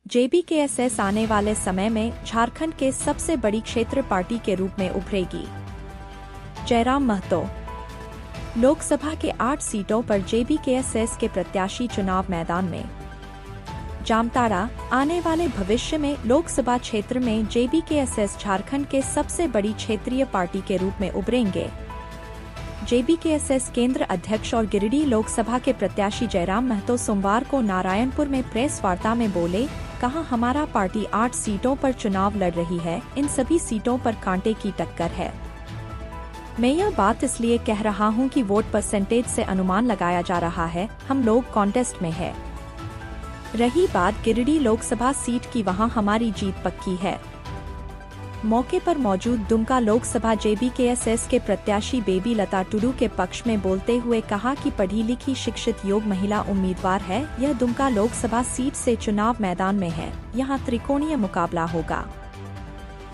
JBKSS आने वाले समय में झारखंड के सबसे बड़ी क्षेत्र पार्टी के रूप में उभरेगी। जयराम महतो। लोकसभा के 8 सीटों पर जेबीकेएसएस के प्रत्याशी चुनाव मैदान में। जामताड़ा। आने वाले भविष्य में लोकसभा क्षेत्र में जेबीकेएसएस झारखंड के सबसे बड़ी क्षेत्रीय पार्टी के रूप में उभरेंगे। जेबीकेएसएस केंद्र अध्यक्ष और गिरिडीह लोकसभा के प्रत्याशी जयराम महतो सोमवार को नारायणपुर में प्रेस वार्ता में बोले, कहा हमारा पार्टी 8 सीटों पर चुनाव लड़ रही है, इन सभी सीटों पर कांटे की टक्कर है। मैं यह बात इसलिए कह रहा हूं कि वोट परसेंटेज से अनुमान लगाया जा रहा है, हम लोग कॉन्टेस्ट में है। रही बात गिरिडीह लोकसभा सीट की, वहां हमारी जीत पक्की है। मौके पर मौजूद दुमका लोकसभा जेबीकेएसएस के प्रत्याशी बेबी लता टुडू के पक्ष में बोलते हुए कहा कि पढ़ी लिखी शिक्षित योग्य महिला उम्मीदवार है। यह दुमका लोकसभा सीट से चुनाव मैदान में है, यहां त्रिकोणीय मुकाबला होगा।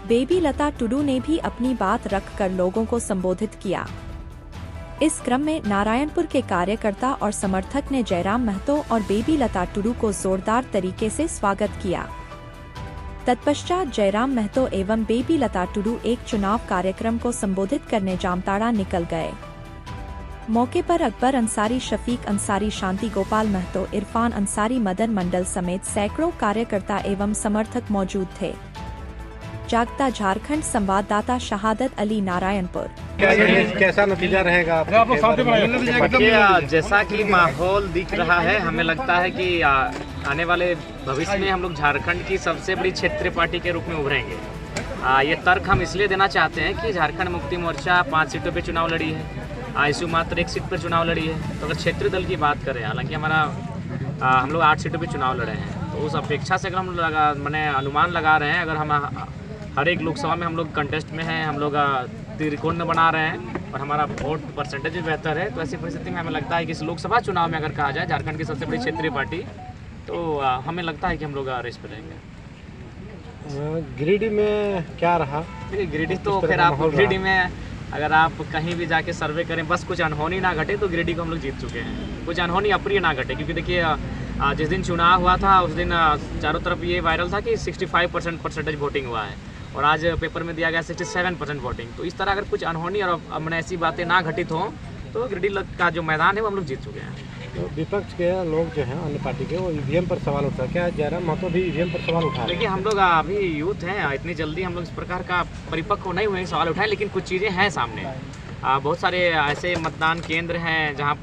बेबी लता टुडू ने भी अपनी बात रखकर लोगों को संबोधित किया। इस क्रम में नारायणपुर के कार्यकर्ता और समर्थक ने जयराम महतो और बेबी लता टुडू को जोरदार तरीके से स्वागत किया। तत्पश्चात जयराम महतो एवं बेबी लता टुडू एक चुनाव कार्यक्रम को संबोधित करने जामताड़ा निकल गए। मौके पर अकबर अंसारी, शफीक अंसारी, शांति गोपाल महतो, इरफान अंसारी, मदन मंडल समेत सैकड़ों कार्यकर्ता एवं समर्थक मौजूद थे। जागता झारखंड संवाददाता शहादत अली, नारायणपुर। कैसा नतीजा रहेगा? जैसा कि माहौल दिख रहा है, हमें लगता है कि आने वाले भविष्य में हम लोग झारखंड की सबसे बड़ी क्षेत्रीय पार्टी के रूप में उभरेंगे। ये तर्क हम इसलिए देना चाहते हैं कि झारखंड मुक्ति मोर्चा 5 सीटों पे चुनाव लड़ी है, आईएसयू मात्र 1 सीट पर चुनाव लड़ी है। तो अगर क्षेत्रीय दल की बात करें, हालांकि हम लोग 8 सीटों पर चुनाव लड़े हैं, तो उस अपेक्षा से अगर हम अनुमान लगा रहे हैं, अगर हम हर एक लोकसभा में हम लोग कंटेस्ट में हैं, हम लोग त्रिकोण बना रहे हैं और हमारा वोट परसेंटेज भी बेहतर है, तो ऐसी परिस्थिति में हमें लगता है कि इस लोकसभा चुनाव में अगर कहा जाए झारखंड की सबसे बड़ी क्षेत्रीय पार्टी, तो हमें लगता है कि हम लोग रेस पे रहेंगे। गिरिडीह में क्या रहा? देखिए, गिरिडीह तो खैर आप गिरिडीह में अगर आप कहीं भी जाके सर्वे करें, बस कुछ अनहोनी ना घटे, तो गिरिडीह को हम लोग जीत चुके हैं। कुछ अनहोनी अप्रिय ना घटे, क्योंकि देखिए जिस दिन चुनाव हुआ था उस दिन चारों तरफ ये वायरल था कि 65% परसेंटेज वोटिंग हुआ है, और आज पेपर में दिया गया 67% वोटिंग। तो इस तरह अगर कुछ अनहोनी और ऐसी बातें ना घटित हों, तो गिरिडीह का जो मैदान है वो हम लोग जीत चुके हैं। तो विपक्ष के लोग जो हैं अन्य पार्टी के, वो ईवीएम पर सवाल उठा, क्या जयराम महतो भी ईवीएम पर सवाल उठा? देखिए, हम लोग अभी यूथ हैं, इतनी जल्दी हम लोग इस प्रकार का परिपक्व नहीं हुए सवाल उठाएं, लेकिन कुछ चीज़ें हैं सामने। बहुत सारे ऐसे मतदान केंद्र हैं जहाँ पर